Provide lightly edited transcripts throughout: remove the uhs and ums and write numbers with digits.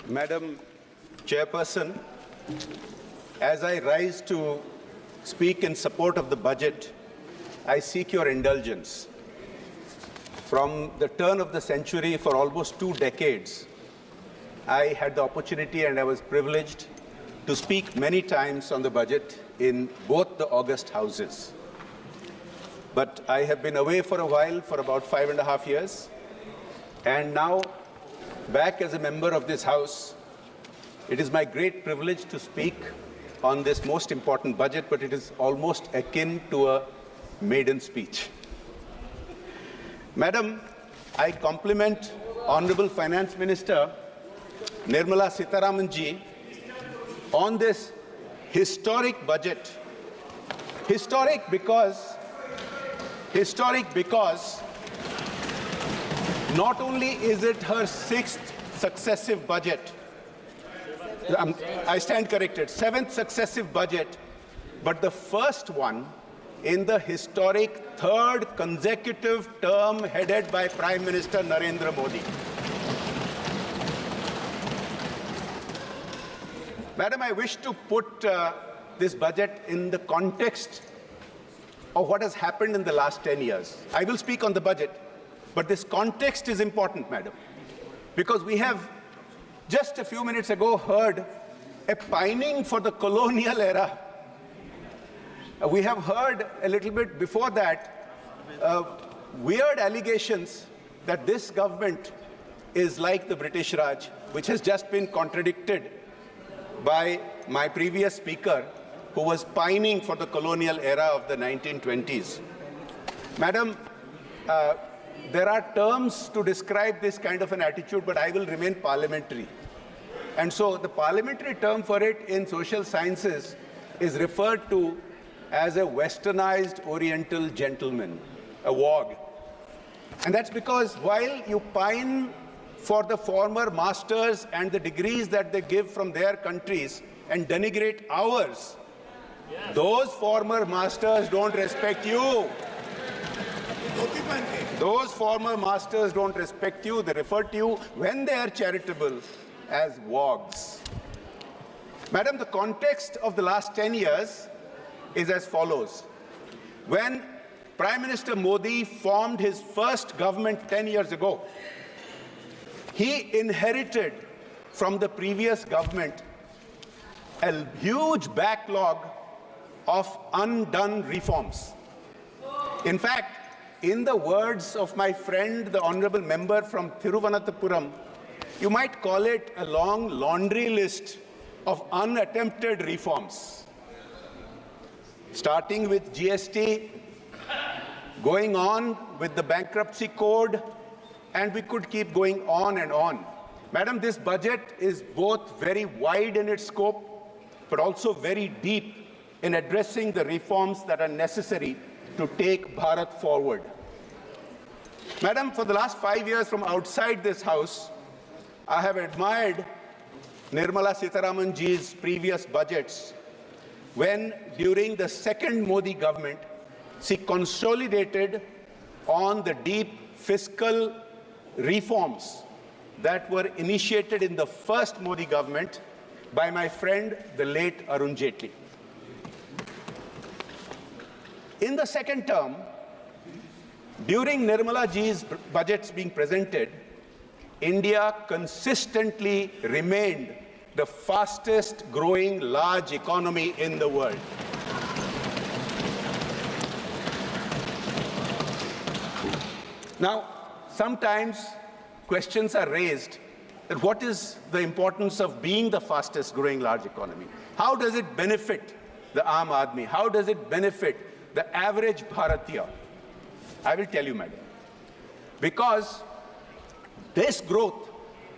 Madam Chairperson, as I rise to speak in support of the budget, I seek your indulgence. From the turn of the century, for almost 2 decades, I had the opportunity and I was privileged to speak many times on the budget in both the August houses. But I have been away for a while, for about 5.5 years, and now back as a member of this House. It is my great privilege to speak on this most important budget, but it is almost akin to a maiden speech. Madam, I compliment Honorable Finance Minister Nirmala Sitharaman ji on this historic budget. Historic because not only is it her 6th successive budget, I stand corrected, 7th successive budget, but the first one in the historic 3rd consecutive term headed by Prime Minister Narendra Modi. Madam, I wish to put this budget in the context of what has happened in the last 10 years. I will speak on the budget, but this context is important, Madam, because we have just a few minutes ago heard a pining for the colonial era. We have heard a little bit before that weird allegations that this government is like the British Raj, which has just been contradicted by my previous speaker, who was pining for the colonial era of the 1920s. Madam, there are terms to describe this kind of an attitude, but I will remain parliamentary. And so the parliamentary term for it in social sciences is referred to as a westernized oriental gentleman, a wog. And that's because while you pine for the former masters and the degrees that they give from their countries and denigrate ours, those former masters don't respect you. Those former masters don't respect you. They refer to you, when they are charitable, as wogs. Madam, the context of the last 10 years is as follows. When Prime Minister Modi formed his first government 10 years ago, he inherited from the previous government a huge backlog of undone reforms. In fact, in the words of my friend, the honorable member from Thiruvananthapuram, you might call it a long laundry list of unattempted reforms. Starting with GST, going on with the bankruptcy code, and we could keep going on and on. Madam, this budget is both very wide in its scope, but also very deep in addressing the reforms that are necessary to take Bharat forward. Madam, for the last 5 years from outside this House, I have admired Nirmala Sitharaman ji's previous budgets when, during the second Modi government, she consolidated on the deep fiscal reforms that were initiated in the first Modi government by my friend, the late Arun Jaitley. In the second term, during Nirmala ji's budgets being presented, India consistently remained the fastest growing large economy in the world. Now, sometimes questions are raised that what is the importance of being the fastest growing large economy? How does it benefit the Aam Aadmi? How does it benefit the average Bharatiya? I will tell you, madam. Because this growth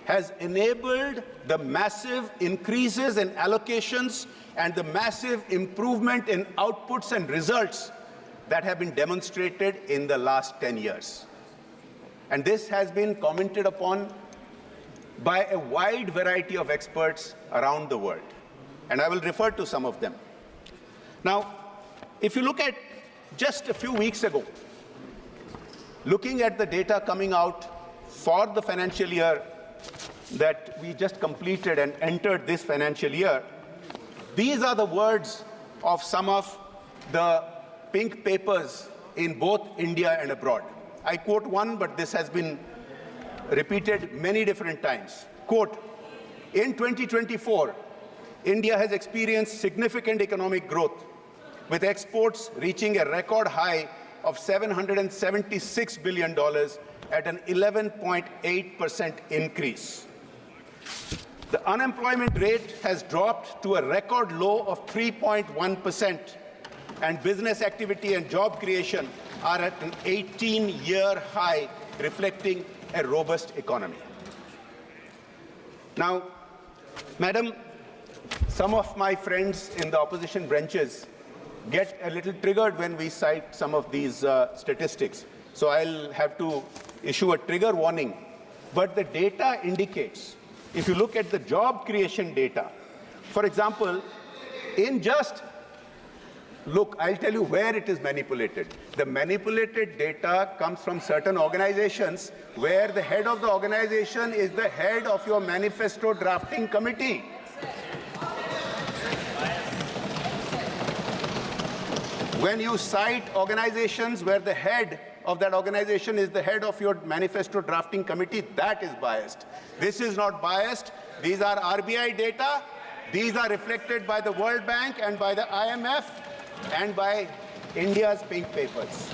has enabled the massive increases in allocations and the massive improvement in outputs and results that have been demonstrated in the last 10 years. And this has been commented upon by a wide variety of experts around the world. And I will refer to some of them. Now, if you look at just a few weeks ago, looking at the data coming out for the financial year that we just completed and entered this financial year, these are the words of some of the pink papers in both India and abroad. I quote one, but this has been repeated many different times. Quote, in 2024, India has experienced significant economic growth, with exports reaching a record high of $776 billion at an 11.8% increase. The unemployment rate has dropped to a record low of 3.1%, and business activity and job creation are at an 18-year high, reflecting a robust economy. Now, Madam, some of my friends in the opposition benches get a little triggered when we cite some of these statistics. So I'll have to issue a trigger warning. But the data indicates, if you look at the job creation data, for example, in just look, I'll tell you where it is manipulated. The manipulated data comes from certain organizations where the head of the organization is the head of your manifesto drafting committee. When you cite organizations where the head of that organization is the head of your manifesto drafting committee, that is biased. This is not biased. These are RBI data. These are reflected by the World Bank and by the IMF and by India's pink papers.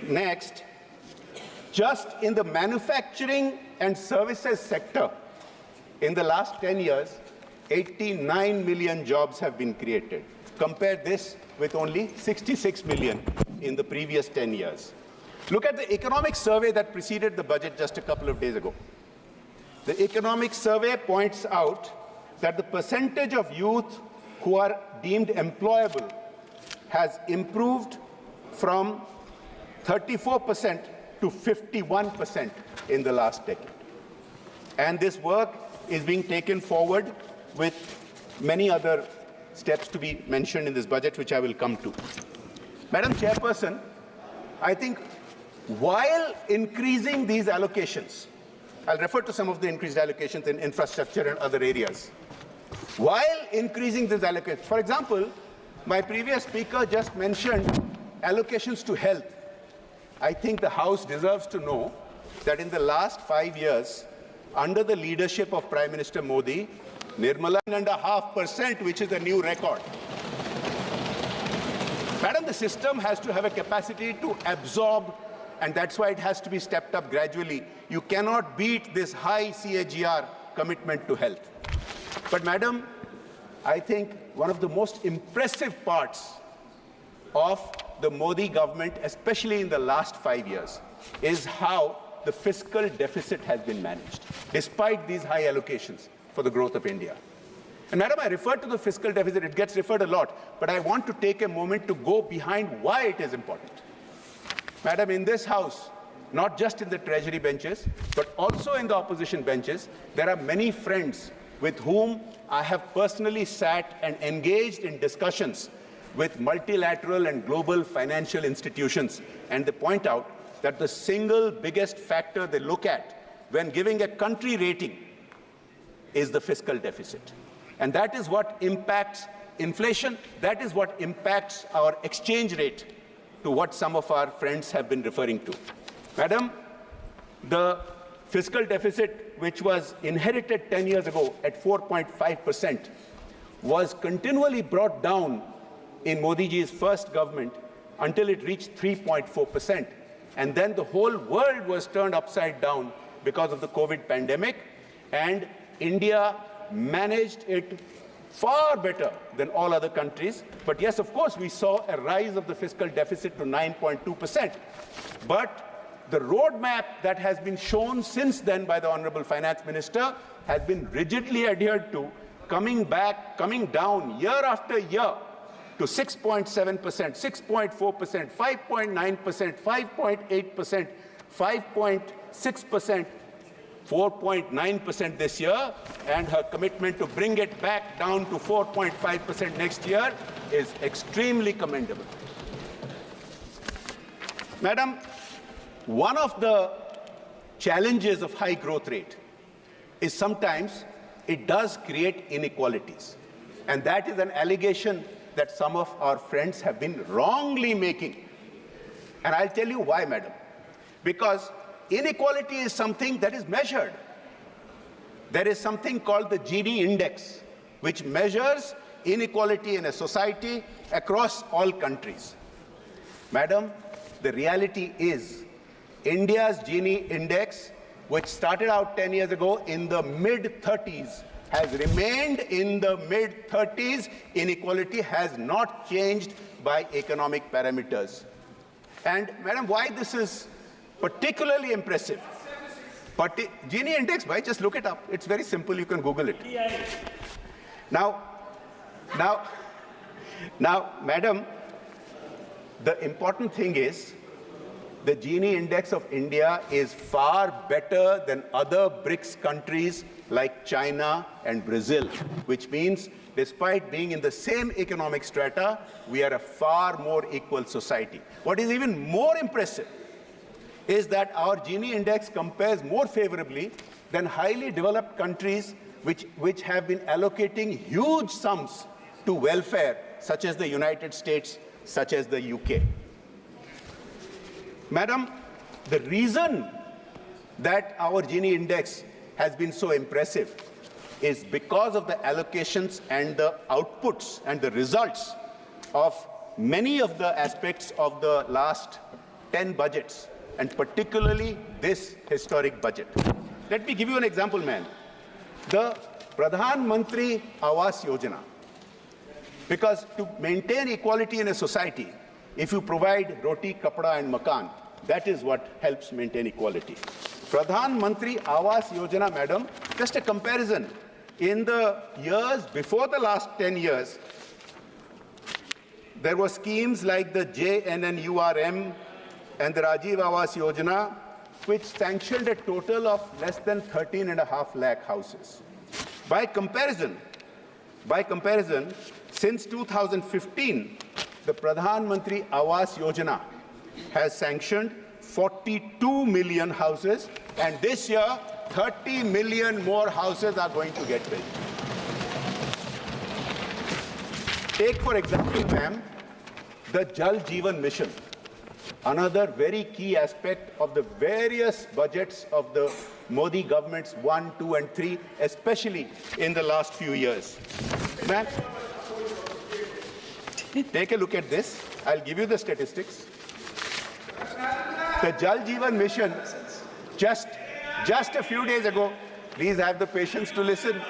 Next, just in the manufacturing and services sector, in the last 10 years, 89 million jobs have been created. Compare this with only 66 million in the previous 10 years. Look at the economic survey that preceded the budget just a couple of days ago. The economic survey points out that the percentage of youth who are deemed employable has improved from 34% to 51% in the last decade. And this work is being taken forward with many other steps to be mentioned in this budget, which I will come to. Madam Chairperson, I think while increasing these allocations, I'll refer to some of the increased allocations in infrastructure and other areas. While increasing these allocations, for example, my previous speaker just mentioned allocations to health. I think the House deserves to know that in the last 5 years, under the leadership of Prime Minister Modi, Nirmala 9.5%, which is a new record. Madam, the system has to have a capacity to absorb, and that's why it has to be stepped up gradually. You cannot beat this high CAGR commitment to health. But Madam, I think one of the most impressive parts of the Modi government, especially in the last 5 years, is how the fiscal deficit has been managed, despite these high allocations for the growth of India. And Madam, I refer to the fiscal deficit, it gets referred a lot, but I want to take a moment to go behind why it is important. Madam, in this House, not just in the Treasury benches, but also in the opposition benches, there are many friends with whom I have personally sat and engaged in discussions with multilateral and global financial institutions, and they point out that the single biggest factor they look at when giving a country rating is the fiscal deficit. And that is what impacts inflation, that is what impacts our exchange rate, to what some of our friends have been referring to. Madam, the fiscal deficit, which was inherited 10 years ago at 4.5%, was continually brought down in Modi ji's first government until it reached 3.4%. And then the whole world was turned upside down because of the COVID pandemic, and India managed it far better than all other countries. But yes, of course, we saw a rise of the fiscal deficit to 9.2%. But the roadmap that has been shown since then by the Honorable Finance Minister has been rigidly adhered to, coming down year after year to 6.7%, 6.4%, 5.9%, 5.8%, 5.6%, 4.9% this year, and her commitment to bring it back down to 4.5% next year is extremely commendable. Madam, one of the challenges of high growth rate is sometimes it does create inequalities. And that is an allegation that some of our friends have been wrongly making. And I'll tell you why, madam. Because inequality is something that is measured. There is something called the Gini index, which measures inequality in a society across all countries. Madam, the reality is India's Gini index, which started out 10 years ago in the mid-30s, has remained in the mid-30s. Inequality has not changed by economic parameters. And, madam, why this is particularly impressive? Gini index, why? Just look it up. It's very simple. You can Google it. Now, madam, the important thing is the Gini index of India is far better than other BRICS countries like China and Brazil, which means despite being in the same economic strata, we are a far more equal society. What is even more impressive is that our Gini index compares more favorably than highly developed countries which have been allocating huge sums to welfare, such as the United States, such as the UK. Madam, the reason that our Gini index has been so impressive is because of the allocations and the outputs and the results of many of the aspects of the last 10 budgets, and particularly this historic budget. Let me give you an example, ma'am. The Pradhan Mantri Awas Yojana. Because to maintain equality in a society, if you provide roti, kapda and makan, that is what helps maintain equality. Pradhan Mantri Awas Yojana, madam, just a comparison. In the years before the last 10 years, there were schemes like the JNNURM and the Rajiv Awas Yojana, which sanctioned a total of less than 13.5 lakh houses. By comparison, since 2015, the Pradhan Mantri Awas Yojana has sanctioned 42 million houses, and this year, 30 million more houses are going to get built. Take, for example, ma'am, the Jal Jeevan Mission, another very key aspect of the various budgets of the Modi governments 1, 2, and 3, especially in the last few years. Ma'am, take a look at this. I'll give you the statistics. The Jal Jeevan Mission, just a few days ago, please have the patience to listen.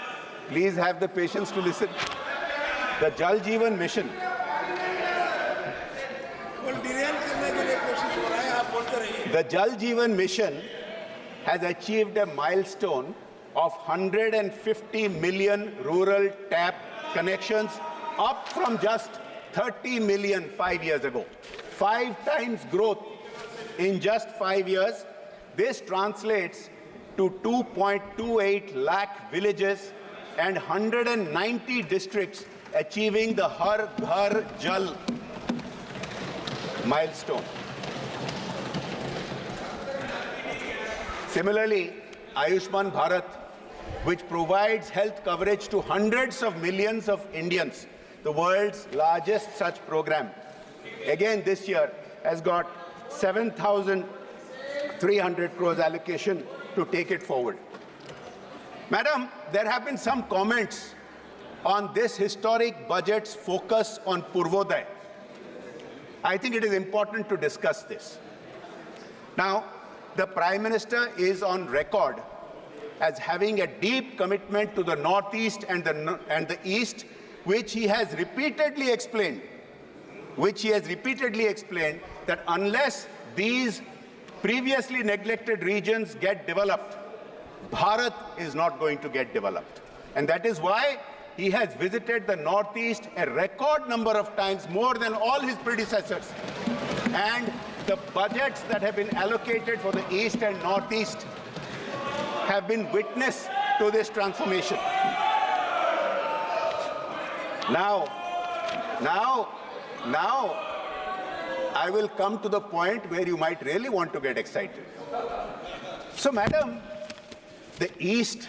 Please have the patience to listen. The Jal Jeevan Mission. The Jal Jeevan Mission has achieved a milestone of 150 million rural tap connections, up from just 30 million 5 years ago. 5 times growth in just 5 years. This translates to 2.28 lakh villages and 190 districts achieving the Har Ghar Jal milestone. Similarly, Ayushman Bharat, which provides health coverage to hundreds of millions of Indians, the world's largest such program, again this year has got 7,300 crores allocation to take it forward. Madam, there have been some comments on this historic budget's focus on Purvodaya. I think it is important to discuss this. Now, the Prime Minister is on record as having a deep commitment to the Northeast and the East, which he has repeatedly explained, that unless these previously neglected regions get developed, Bharat is not going to get developed. And that is why he has visited the Northeast a record number of times, more than all his predecessors. And the budgets that have been allocated for the East and Northeast have been witness to this transformation. Now, I will come to the point where you might really want to get excited. So, madam, the East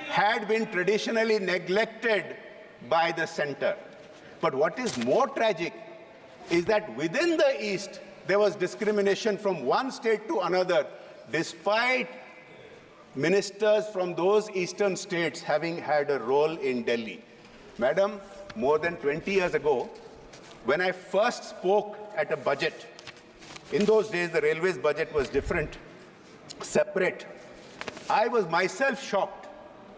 had been traditionally neglected by the center. But what is more tragic is that within the East, there was discrimination from one state to another, despite ministers from those eastern states having had a role in Delhi. Madam, more than 20 years ago, when I first spoke at a budget, in those days the railways budget was different, separate. I was myself shocked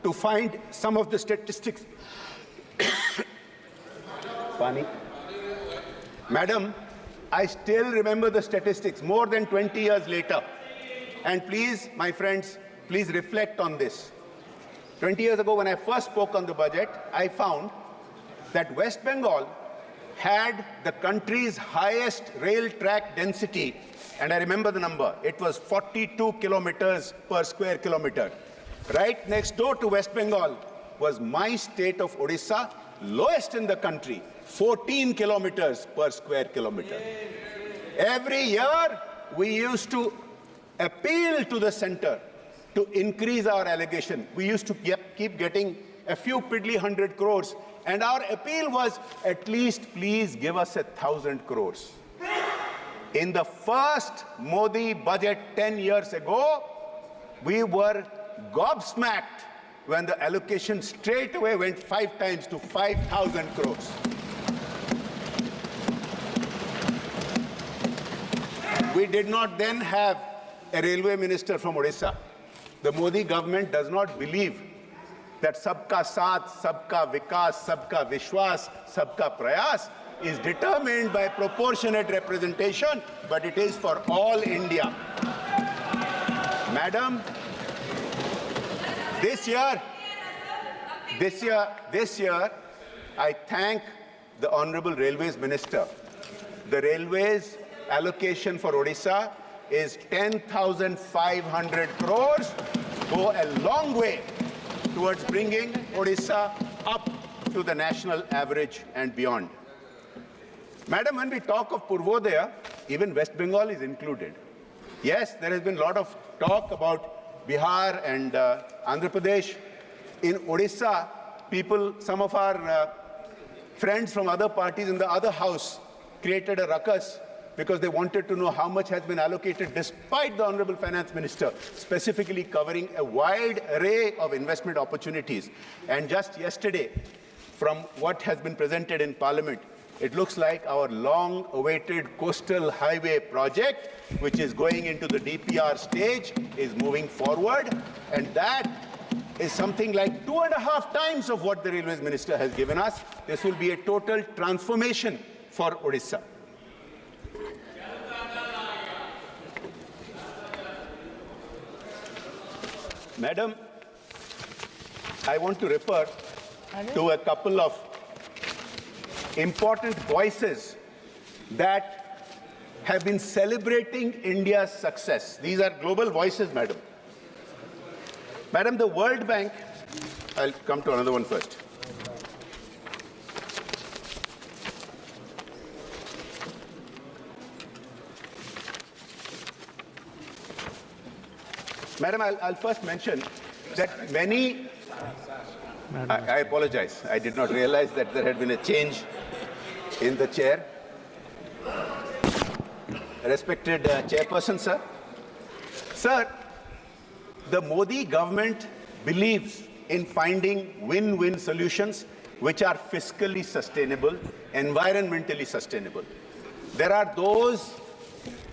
to find some of the statistics. Pani. Madam, I still remember the statistics more than 20 years later. And please, my friends, please reflect on this. 20 years ago, when I first spoke on the budget, I found that West Bengal had the country's highest rail track density. And I remember the number. It was 42 kilometers per square kilometer. Right next door to West Bengal was my state of Odisha, lowest in the country, 14 kilometers per square kilometer. Every year, we used to appeal to the center to increase our allocation. We used to keep getting a few piddly 100 crores. And our appeal was, at least please give us 1,000 crores. In the first Modi budget 10 years ago, we were gobsmacked when the allocation straight away went 5 times to 5,000 crores. We did not then have a railway minister from Odisha. The Modi government does not believe that sabka saath, sabka vikas, sabka vishwas, sabka prayas is determined by proportionate representation, but it is for all India. Madam, this year, I thank the Honorable Railways Minister. The Railways allocation for Odisha is 10,500 crores, go a long way towards bringing Odisha up to the national average and beyond. Madam, when we talk of Purvodaya, even West Bengal is included. Yes, there has been a lot of talk about Bihar and Andhra Pradesh. In Odisha, some of our friends from other parties in the other house created a ruckus because they wanted to know how much has been allocated, despite the Honorable Finance Minister specifically covering a wide array of investment opportunities. And just yesterday, from what has been presented in Parliament, it looks like our long-awaited coastal highway project, which is going into the DPR stage, is moving forward. And that is something like 2.5 times of what the Railways Minister has given us. This will be a total transformation for Odisha. Madam, I want to refer to a couple of important voices that have been celebrating India's success. These are global voices, madam. Madam, the World Bank, I'll come to another one first. Madam, I'll first mention that many, I apologize, I did not realize that there had been a change in the chair. Respected chairperson, sir. Sir, the Modi government believes in finding win-win solutions which are fiscally sustainable, environmentally sustainable. There are those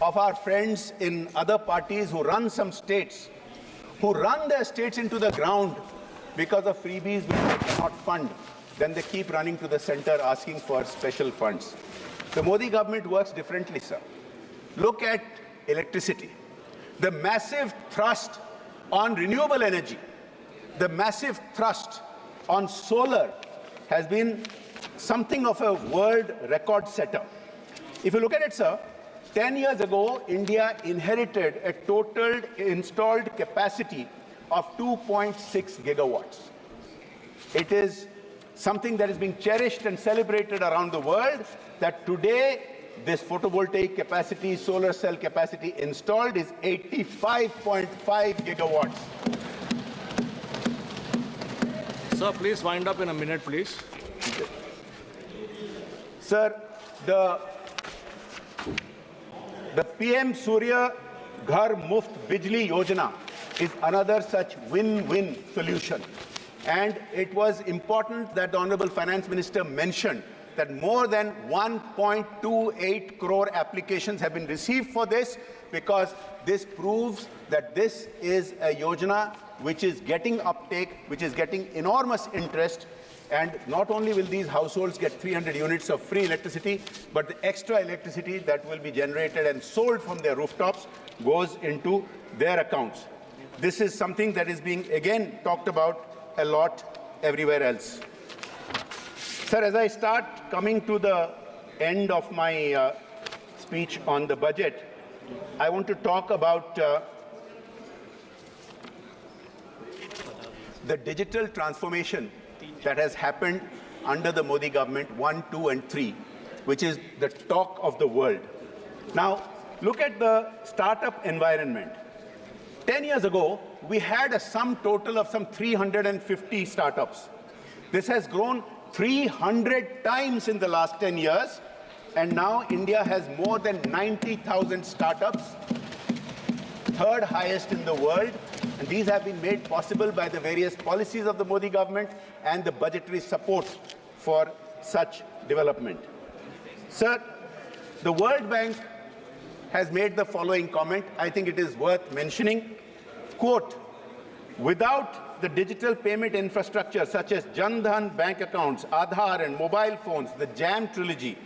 of our friends in other parties who run some states, who run their states into the ground because of freebies which they cannot fund. Then they keep running to the center asking for special funds. The Modi government works differently, sir. Look at electricity. The massive thrust on renewable energy, the massive thrust on solar has been something of a world record setter. If you look at it, sir, 10 years ago, India inherited a total installed capacity of 2.6 gigawatts. It is something that is being cherished and celebrated around the world, that today this photovoltaic capacity, solar cell capacity installed is 85.5 gigawatts. Sir, please wind up in a minute, please. Sir, the PM Surya Ghar Muft Bijli Yojana is another such win-win solution. And it was important that the Honorable Finance Minister mentioned that more than 1.28 crore applications have been received for this, because this proves that this is a yojana which is getting uptake, which is getting enormous interest. And not only will these households get 300 units of free electricity, but the extra electricity that will be generated and sold from their rooftops goes into their accounts. This is something that is being, again, talked about a lot everywhere else. Sir, as I start coming to the end of my speech on the budget, I want to talk about the digital transformation that has happened under the Modi government 1, 2, and 3, which is the talk of the world. Now, look at the startup environment. 10 years ago, we had a sum total of some 350 startups. This has grown 300 times in the last 10 years, and now India has more than 90,000 startups, third highest in the world, and these have been made possible by the various policies of the Modi government and the budgetary support for such development. Sir, the World Bank has made the following comment. I think it is worth mentioning. Quote, without the digital payment infrastructure such as Jan Dhan bank accounts, Aadhaar and mobile phones, the JAM trilogy,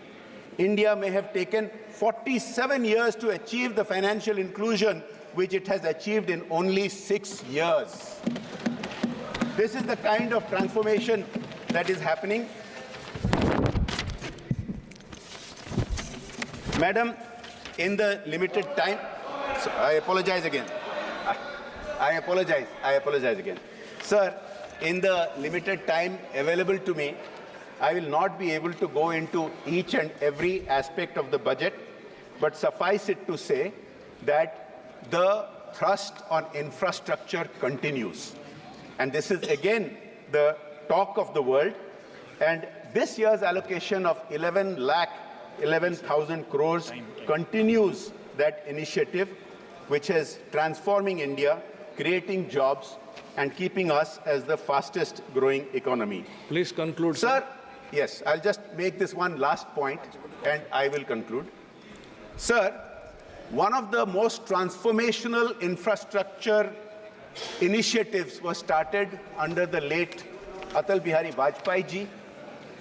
India may have taken 47 years to achieve the financial inclusion which it has achieved in only 6 years. This is the kind of transformation that is happening. Madam, in the limited time, so I apologize again. I apologize again. Sir, in the limited time available to me, I will not be able to go into each and every aspect of the budget, but suffice it to say that the thrust on infrastructure continues. And this is again the talk of the world. And this year's allocation of 11,000 crores continues that initiative, which is transforming India, creating jobs, and keeping us as the fastest growing economy. Please conclude, sir. Yes, I'll just make this one last point and I will conclude. Sir, one of the most transformational infrastructure initiatives was started under the late Atal Bihari Vajpayee ji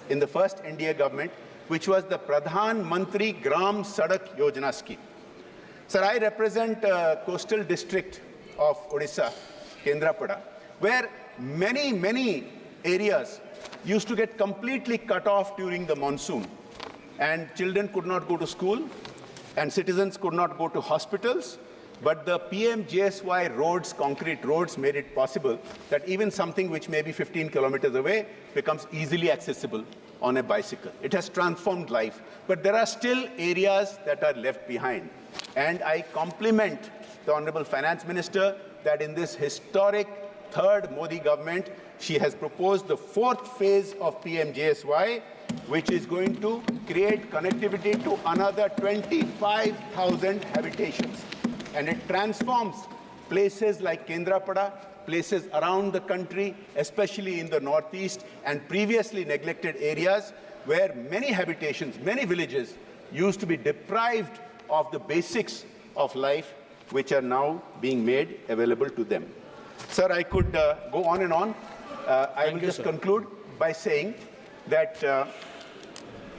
in the first India government, which was the Pradhan Mantri Gram Sadak Yojana scheme. Sir, I represent a coastal district of Odisha, Kendrapada, where many areas used to get completely cut off during the monsoon, and children could not go to school and citizens could not go to hospitals. But the PMJSY roads, concrete roads, made it possible that even something which may be 15 kilometers away becomes easily accessible on a bicycle. It has transformed life. But there are still areas that are left behind. And I compliment the Honorable Finance Minister that in this historic third Modi government, she has proposed the fourth phase of PMJSY, which is going to create connectivity to another 25,000 habitations. And it transforms places like Kendrapada, places around the country, especially in the northeast and previously neglected areas where many habitations, many villages used to be deprived of the basics of life, which are now being made available to them. Sir, I could go on and on. I will just conclude by saying that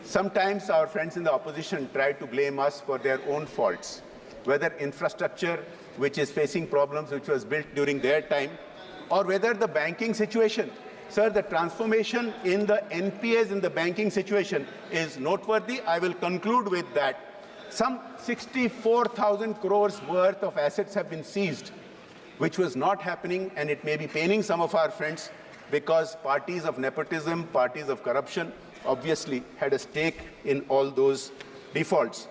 sometimes our friends in the opposition try to blame us for their own faults, whether infrastructure which is facing problems which was built during their time, or whether the banking situation. Sir, the transformation in the NPAs in the banking situation is noteworthy. I will conclude with that. Some 64,000 crores worth of assets have been seized, which was not happening, and it may be paining some of our friends because parties of nepotism, parties of corruption obviously had a stake in all those defaults.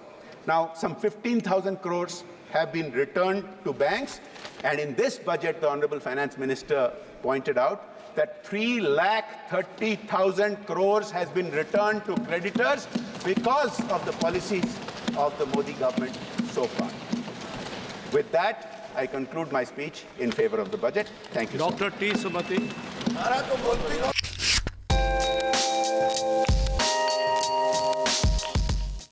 Now, some 15,000 crores have been returned to banks, and in this budget, the Honorable Finance Minister pointed out that 3,30,000 crores has been returned to creditors because of the policies of the Modi government so far. With that, I conclude my speech in favor of the budget. Thank you. Dr. T. Sumati.